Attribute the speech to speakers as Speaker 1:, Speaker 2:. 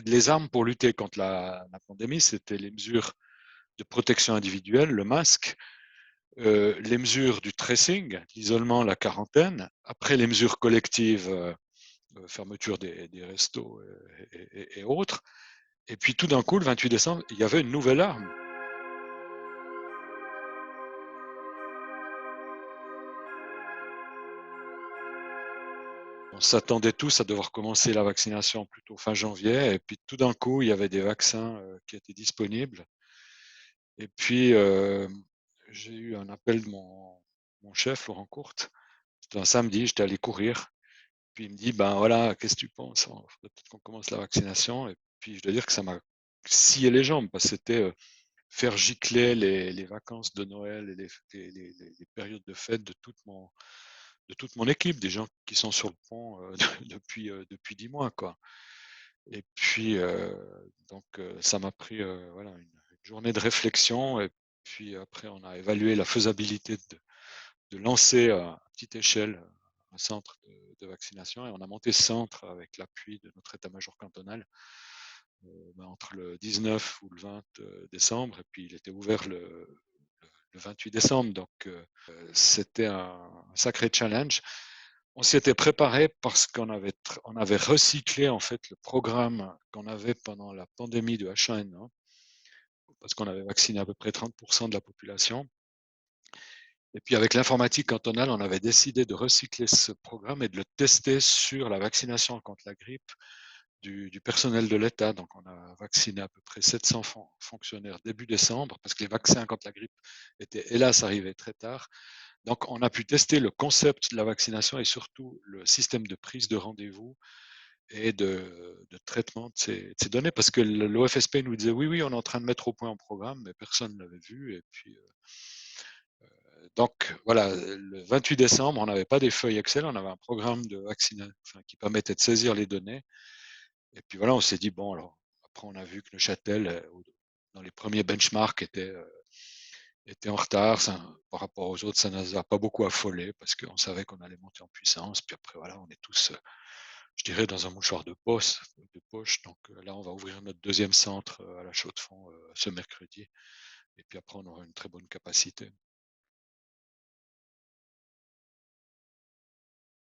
Speaker 1: Les armes pour lutter contre la pandémie, c'était les mesures de protection individuelle, le masque, les mesures du tracing, l'isolement, la quarantaine, après les mesures collectives, fermeture des restos et autres. Et puis tout d'un coup, le 28 décembre, il y avait une nouvelle arme. On s'attendait tous à devoir commencer la vaccination plutôt fin janvier, et puis tout d'un coup, il y avait des vaccins qui étaient disponibles. Et puis, j'ai eu un appel de mon chef, Laurent Courte. C'était un samedi, j'étais allé courir. Puis il me dit, ben voilà, qu'est-ce que tu penses? Il faudrait peut-être qu'on commence la vaccination. Et puis je dois dire que ça m'a scié les jambes, parce que c'était faire gicler les vacances de Noël et les périodes de fête de toute mon équipe, des gens qui sont sur le pont depuis 10 mois, quoi. Et puis, donc, ça m'a pris voilà, une journée de réflexion. Et puis après, on a évalué la faisabilité de lancer à petite échelle un centre de vaccination. Et on a monté ce centre avec l'appui de notre état-major cantonal entre le 19 ou le 20 décembre. Et puis, il était ouvert le 28 décembre. Donc, c'était un sacré challenge. On s'y était préparé parce on avait recyclé en fait le programme qu'on avait pendant la pandémie de H1N1, parce qu'on avait vacciné à peu près 30% de la population. Et puis avec l'informatique cantonale, on avait décidé de recycler ce programme et de le tester sur la vaccination contre la grippe du personnel de l'État. Donc on a vacciné à peu près 700 fonctionnaires début décembre, parce que les vaccins contre la grippe étaient hélas arrivés très tard. Donc on a pu tester le concept de la vaccination et surtout le système de prise de rendez-vous et de traitement de ces données, parce que l'OFSP nous disait oui, on est en train de mettre au point un programme, mais personne ne l'avait vu. Et puis donc voilà, le 28 décembre, on n'avait pas des feuilles Excel, on avait un programme de vaccination, qui permettait de saisir les données. Et puis voilà, on s'est dit, bon, alors après on a vu que Neuchâtel, dans les premiers benchmarks, était en retard. Par rapport aux autres, ça ne nous a pas beaucoup affolé, parce qu'on savait qu'on allait monter en puissance. Puis après, voilà, on est tous, je dirais, dans un mouchoir de poche. Donc là, on va ouvrir notre deuxième centre à la Chaux-de-Fonds ce mercredi. Et puis après, on aura une très bonne capacité.